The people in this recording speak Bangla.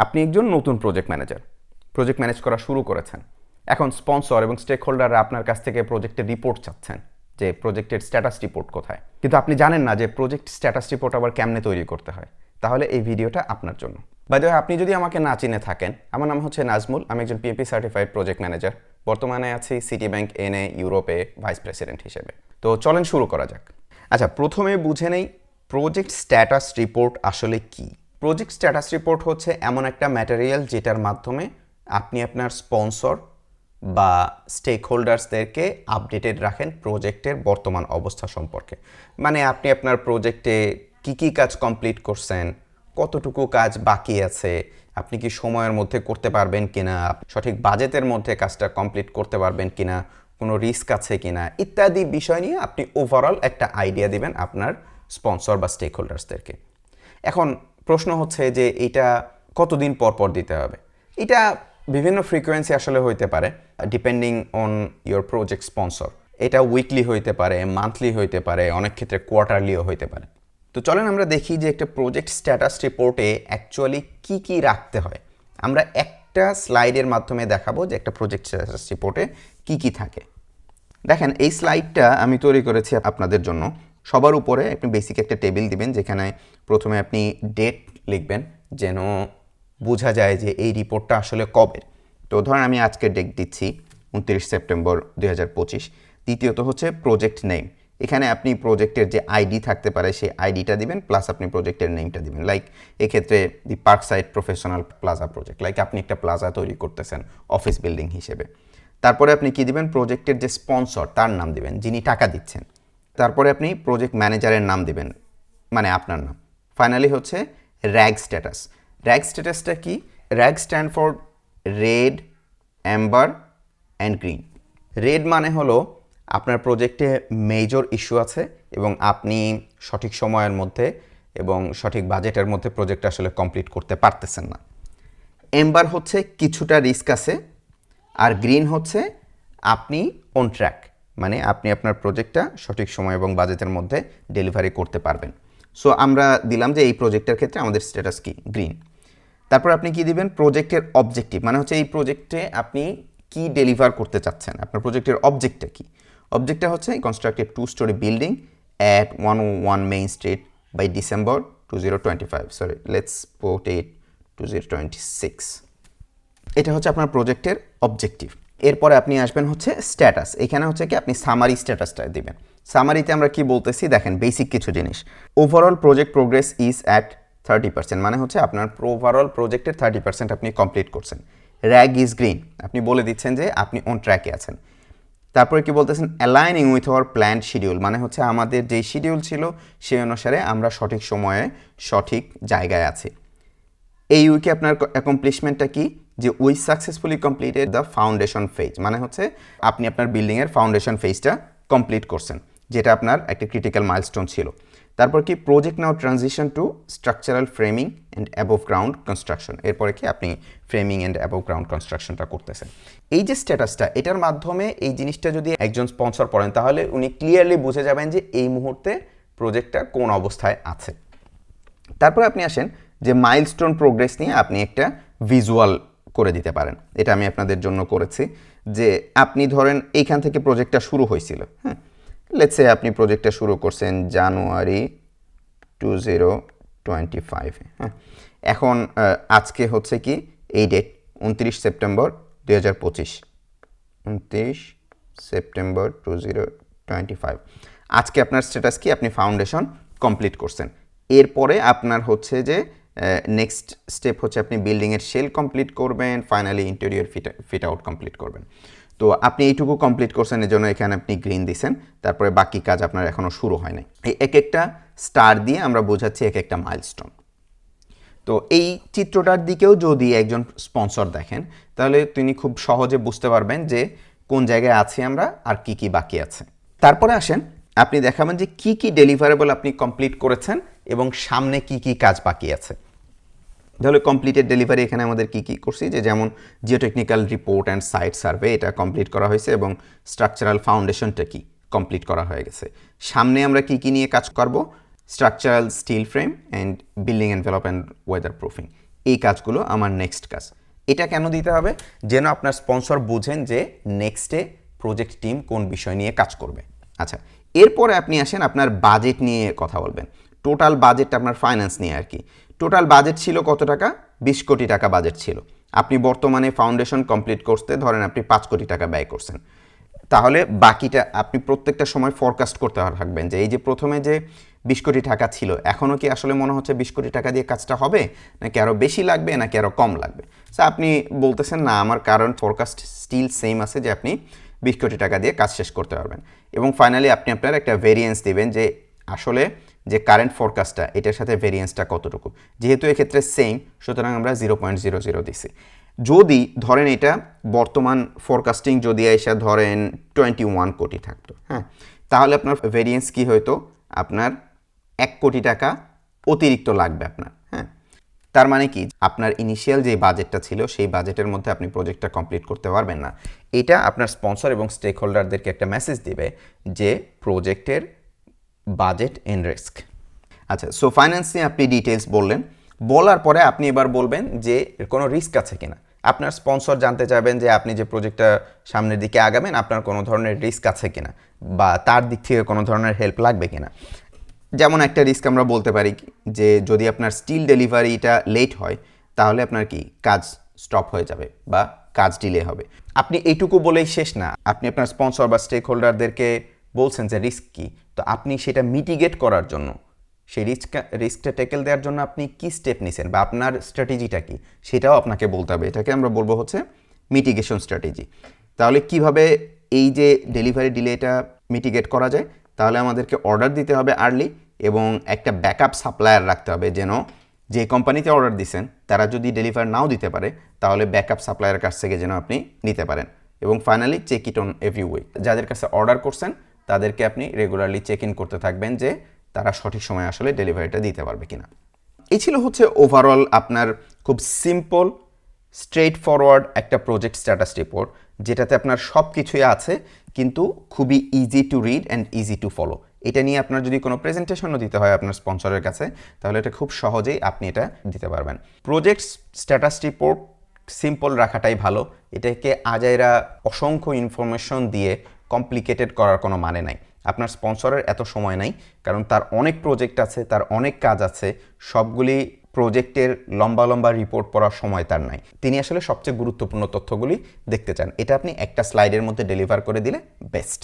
আপনি একজন নতুন প্রজেক্ট ম্যানেজার, প্রজেক্ট ম্যানেজ করা শুরু করেছেন। এখন স্পন্সর এবং স্টেক হোল্ডাররা আপনার কাছ থেকে প্রজেক্টের রিপোর্ট চাচ্ছেন, যে প্রজেক্টের স্ট্যাটাস রিপোর্ট কোথায়, কিন্তু আপনি জানেন না যে প্রজেক্ট স্ট্যাটাস রিপোর্ট আবার কেমনে তৈরি করতে হয়। তাহলে এই ভিডিওটা আপনার জন্য। বাই দ্য ওয়ে, আপনি যদি আমাকে না চিনে থাকেন, আমার নাম হচ্ছে নাজমুল। আমি একজন পিএমপি সার্টিফাইড প্রজেক্ট ম্যানেজার। বর্তমানে আছি সিটি ব্যাংক এনএ ইউরোপে ভাইস প্রেসিডেন্ট হিসেবে। তো চলেন শুরু করা যাক। আচ্ছা, প্রথমে বুঝে নেই প্রজেক্ট স্ট্যাটাস রিপোর্ট আসলে কি। প্রজেক্ট স্ট্যাটাস রিপোর্ট হচ্ছে এমন একটা ম্যাটেরিয়াল যেটার মাধ্যমে আপনি আপনার স্পন্সর বা স্টেক হোল্ডার্সদেরকে আপডেটেড রাখেন প্রজেক্টের বর্তমান অবস্থা সম্পর্কে। মানে আপনি আপনার প্রজেক্টে কী কাজ কমপ্লিট করছেন, কতটুকু কাজ বাকি আছে, আপনি কি সময়ের মধ্যে করতে পারবেন কিনা, সঠিক বাজেটের মধ্যে কাজটা কমপ্লিট করতে পারবেন কিনা, কোনো রিস্ক আছে কিনা ইত্যাদি বিষয় নিয়ে আপনি ওভারঅল একটা আইডিয়া দিবেন আপনার স্পন্সর বা স্টেক হোল্ডার্সদেরকে। এখন প্রশ্ন হচ্ছে যে এটা কতদিন পর পর দিতে হবে। এটা বিভিন্ন ফ্রিকোয়েন্সি আসলে হইতে পারে, depending on your project sponsor. এটা উইকলি হইতে পারে, মান্থলি হইতে পারে, অনেক ক্ষেত্রে কোয়ার্টারলিও হইতে পারে। তো চলেন আমরা দেখি যে একটা প্রজেক্ট স্ট্যাটাস রিপোর্টে অ্যাকচুয়ালি কি রাখতে হয়। আমরা একটা স্লাইডের মাধ্যমে দেখাবো যে একটা প্রজেক্ট স্ট্যাটাস রিপোর্টে কি থাকে। দেখেন, এই স্লাইডটা আমি তৈরি করেছি আপনাদের জন্য। সবার উপরে আপনি বেসিক একটা টেবিল দিবেন, যেখানে প্রথমে আপনি ডেট লিখবেন যেন বোঝা যায় যে এই রিপোর্টটা আসলে কবে। তো ধরেন আমি আজকে ডেট দিচ্ছি 29 সেপ্টেম্বর 2025। দ্বিতীয়ত হচ্ছে প্রজেক্ট নেম। এখানে আপনি প্রজেক্টের যে আইডি থাকতে পারে সেই আইডিটা দিবেন, প্লাস আপনি প্রজেক্টের নেমটা দিবেন। লাইক এক্ষেত্রে the park side professional plaza project, like আপনি একটা প্লাজা তৈরি করতেছেন অফিস বিল্ডিং হিসেবে। তারপরে আপনি কি দিবেন, প্রজেক্টের যে স্পন্সর তার নাম দিবেন, যিনি টাকা দিচ্ছেন। তারপরে আপনি প্রজেক্ট ম্যানেজারের নাম দিবেন, মানে আপনার নাম। ফাইনালি হচ্ছে র্যাগ স্ট্যাটাস। র্যাগ স্ট্যাটাসটা কি? Rag stand for red, Amber and green. Red মানে হলো আপনার প্রজেক্টে মেজর ইস্যু আছে এবং আপনি সঠিক সময়ের মধ্যে এবং সঠিক বাজেটের মধ্যে প্রজেক্ট আসলে কমপ্লিট করতে পারতেছেন না। অ্যাম্বার হচ্ছে কিছুটা রিস্ক আছে, আর গ্রিন হচ্ছে আপনি অন ট্র্যাক, মানে আপনি আপনার প্রজেক্টটা সঠিক সময় এবং বাজেটের মধ্যে ডেলিভারি করতে পারবেন। সো আমরা দিলাম যে এই প্রজেক্টের ক্ষেত্রে আমাদের স্ট্যাটাস কি, গ্রিন। তারপর আপনি কি দিবেন, প্রজেক্টের অবজেক্টিভ, মানে হচ্ছে এই প্রজেক্টে আপনি কি ডেলিভার করতে চাচ্ছেন, আপনার প্রজেক্টের অবজেক্টটা কি। অবজেক্টটা হচ্ছে constructed 2-story building at 101 main street by December 2025, sorry let's put it 2026। এটা হচ্ছে আপনার প্রজেক্টের অবজেক্টিভ। এরপরে আপনি আসবেন হচ্ছে স্ট্যাটাস। এখানে হচ্ছে কি আপনি সামারি স্ট্যাটাসটা দিবেন। সামারিতে আমরা কি বলতেছি দেখেন, বেসিক কিছু জিনিস। Overall project progress is at 30%, মানে হচ্ছে আপনার ওভারঅল প্রজেক্টের 30% আপনি কমপ্লিট করছেন। র্যাগ ইজ গ্রিন, আপনি বলে দিচ্ছেন যে আপনি অন ট্র্যাকে আছেন। তারপরে কি বলতেছেন, aligning with our planned schedule, মানে হচ্ছে আমাদের যেই শিডিউল ছিল সেই অনুসারে আমরা সঠিক সময়ে সঠিক জায়গায় আছি। এই উইকে আপনার অ্যাকমপ্লিশমেন্টটা কি, যে we successfully completed the foundation phase, মানে হচ্ছে আপনি আপনার বিল্ডিংয়ের ফাউন্ডেশন ফেজটা কমপ্লিট করছেন, যেটা আপনার একটা ক্রিটিক্যাল মাইলস্টোন ছিল। তারপর কি, project now transition two structural framing and above ground construction. এরপরে কি আপনি ফ্রেমিং অ্যান্ড অ্যাবোভ গ্রাউন্ড কনস্ট্রাকশনটা করতেছেন। এই যে স্ট্যাটাসটা, এটার মাধ্যমে এই জিনিসটা যদি একজন স্পন্সর পড়েন, তাহলে উনি ক্লিয়ারলি বুঝে যাবেন যে এই মুহূর্তে প্রজেক্টটা কোন অবস্থায় আছে। তারপর আপনি আসেন যে মাইলস্টোন প্রোগ্রেস নিয়ে আপনি একটা ভিজুয়াল করে দিতে পারেন। এটা আমি আপনাদের জন্য করেছি, যে আপনি ধরেন এইখান থেকে প্রজেক্টটা শুরু হয়েছিল, হ্যাঁ, লেটস সে আপনি প্রজেক্টটা শুরু করছেন জানুয়ারি 2025, হ্যাঁ। এখন আজকে হচ্ছে কি এই ডেট 29 সেপ্টেম্বর 2025, 29 সেপ্টেম্বর 2025। আজকে আপনার স্ট্যাটাস কি, আপনি ফাউন্ডেশন কমপ্লিট করছেন। এরপরে আপনার হচ্ছে যে নেক্সট স্টেপ হচ্ছে আপনি বিল্ডিংয়ের শেল কমপ্লিট করবেন, finally interior fit out complete করবেন। তো আপনি এইটুকু কমপ্লিট করছেন, এর জন্য এখানে আপনি গ্রিন দিছেন। তারপরে বাকি কাজ আপনার এখনও শুরু হয় নাই। এই এক একটা স্টার দিয়ে আমরা বোঝাচ্ছি এক একটা মাইলস্টোন। তো এই চিত্রটার দিকেও যদি একজন স্পন্সর দেখেন, তাহলে তিনি খুব সহজে বুঝতে পারবেন যে কোন জায়গায় আছি আমরা আর কি বাকি আছে। তারপরে আসেন, আপনি দেখাবেন যে কি ডেলিভারেবল আপনি কমপ্লিট করেছেন এবং সামনে কি কাজ বাকি আছে। তাহলে কমপ্লিটেড ডেলিভারি এখানে আমাদের কি করছি, যে যেমন geotechnical report and site survey, এটা কমপ্লিট করা হয়েছে এবং স্ট্রাকচারাল ফাউন্ডেশনটা কি কমপ্লিট করা হয়ে গেছে। সামনে আমরা কি নিয়ে কাজ করব, structural still frame and building envelope and weather proofing. এই কাজগুলো আমার নেক্সট কাজ। এটা কেন দিতে হবে? যেন আপনার স্পন্সর বুঝেন যে নেক্সটে প্রজেক্ট টিম কোন বিষয় নিয়ে কাজ করবে। আচ্ছা, এরপরে আপনি আসেন আপনার বাজেট নিয়ে কথা বলবেন। টোটাল বাজেটটা আপনার ফাইন্যান্স নিয়ে আর কি। টোটাল বাজেট ছিল কত টাকা? 20 কোটি টাকা বাজেট ছিল। আপনি বর্তমানে ফাউন্ডেশন কমপ্লিট করতে ধরেন আপনি 5 কোটি টাকা ব্যয় করছেন। তাহলে বাকিটা আপনি প্রত্যেকটা সময় ফরকাস্ট করতে থাকবেন যে এই যে প্রথমে যে 20 কোটি টাকা ছিল, এখনও কি আসলে মনে হচ্ছে 20 কোটি টাকা দিয়ে কাজটা হবে, নাকি আরও বেশি লাগবে, নাকি আরও কম লাগবে? সো আপনি বলতেছেন না, আমার কারেন্ট ফরকাস্ট স্টিল সেম আছে যে আপনি 20 কোটি টাকা দিয়ে কাজ শেষ করতে পারবেন। এবং ফাইনালি আপনি আপনার একটা ভেরিয়েন্স দিবেন যে আসলে যে কারেন্ট ফরকাস্টটা এটার সাথে ভেরিয়েন্সটা কতটুকু। যেহেতু এক্ষেত্রে সেম, সুতরাং আমরা 0.00 দিছি। যদি ধরেন এটা বর্তমান ফরকাস্টিং যদি এসে ধরেন 21 কোটি থাকতো, হ্যাঁ, তাহলে আপনার ভেরিয়েন্স কি হয়তো? আপনার 1 কোটি টাকা অতিরিক্ত লাগবে আপনার, হ্যাঁ। তার মানে কি, আপনার ইনিশিয়াল যে বাজেটটা ছিল সেই বাজেটের মধ্যে আপনি প্রজেক্টটা কমপ্লিট করতে পারবেন না। এটা আপনার স্পন্সর এবং স্টেক হোল্ডারদেরকে একটা মেসেজ দিবে যে প্রজেক্টের বাজেট এন্ড রিস্ক। আচ্ছা, সো ফাইন্যান্স নিয়ে আপনি ডিটেলস বললেন, বলার পরে আপনি এবার বলবেন যে এর কোনো রিস্ক আছে কিনা। আপনার স্পন্সর জানতে চাইবেন যে আপনি যে প্রজেক্টটা সামনের দিকে আগাবেন আপনার কোনো ধরনের রিস্ক আছে কিনা, বা তার দিক থেকে কোনো ধরনের হেল্প লাগবে কিনা। যেমন একটা রিস্ক আমরা বলতে পারি যে যদি আপনার স্টিল ডেলিভারিটা লেট হয় তাহলে আপনার কি কাজ স্টপ হয়ে যাবে বা কাজ ডিলে হবে। আপনি এইটুকু বলেই শেষ না, আপনি আপনার স্পন্সর বা স্টেক হোল্ডারদেরকে বলছেন যে রিস্ক কী, তো আপনি সেটা মিটিগেট করার জন্য, সেই রিস্কটা ট্যাকেল দেওয়ার জন্য আপনি কি স্টেপ নিছেন বা আপনার স্ট্র্যাটেজিটা কি সেটাও আপনাকে বলতে হবে। এটাকে আমরা বলবো হচ্ছে মিটিগেশন স্ট্র্যাটেজি। তাহলে কিভাবে এই যে ডেলিভারি ডিলেটা মিটিগেট করা যায়? তাহলে আমাদেরকে অর্ডার দিতে হবে আর্লি এবং একটা ব্যাকআপ সাপ্লায়ার রাখতে হবে, যেন যে কোম্পানিতে অর্ডার দিচ্ছেন তারা যদি ডেলিভার নাও দিতে পারে তাহলে ব্যাকআপ সাপ্লায়ারের কাছ থেকে যেন আপনি নিতে পারেন। এবং finally check it on every week. যাদের কাছে অর্ডার করছেন তাদেরকে আপনি রেগুলারলি চেক ইন করতে থাকবেন যে তারা সঠিক সময়ে আসলে ডেলিভারিটা দিতে পারবে কিনা। এই ছিল হচ্ছে ওভারঅল আপনার খুব সিম্পল স্ট্রেট ফরওয়ার্ড একটা প্রজেক্ট স্ট্যাটাস রিপোর্ট, যেটাতে আপনার সব কিছুই আছে কিন্তু খুবই easy to read and easy to follow. এটা নিয়ে আপনার যদি কোনো প্রেজেন্টেশনও দিতে হয় আপনার স্পন্সরের কাছে তাহলে এটা খুব সহজেই আপনি এটা দিতে পারবেন। প্রজেক্ট স্ট্যাটাস রিপোর্ট সিম্পল রাখাটাই ভালো। এটাকে আজাইরা অসংখ্য ইনফরমেশন দিয়ে কমপ্লিকেটেড করার কোনো মানে নাই। আপনার স্পন্সরের এত সময় নাই, কারণ তার অনেক প্রজেক্ট আছে, তার অনেক কাজ আছে, সবগুলি প্রজেক্টের লম্বা লম্বা রিপোর্ট পড়ার সময় তার নাই। তিনি আসলে সবচেয়ে গুরুত্বপূর্ণ তথ্যগুলি দেখতে চান। এটা আপনি একটা স্লাইডের মধ্যে ডেলিভার করে দিলে বেস্ট।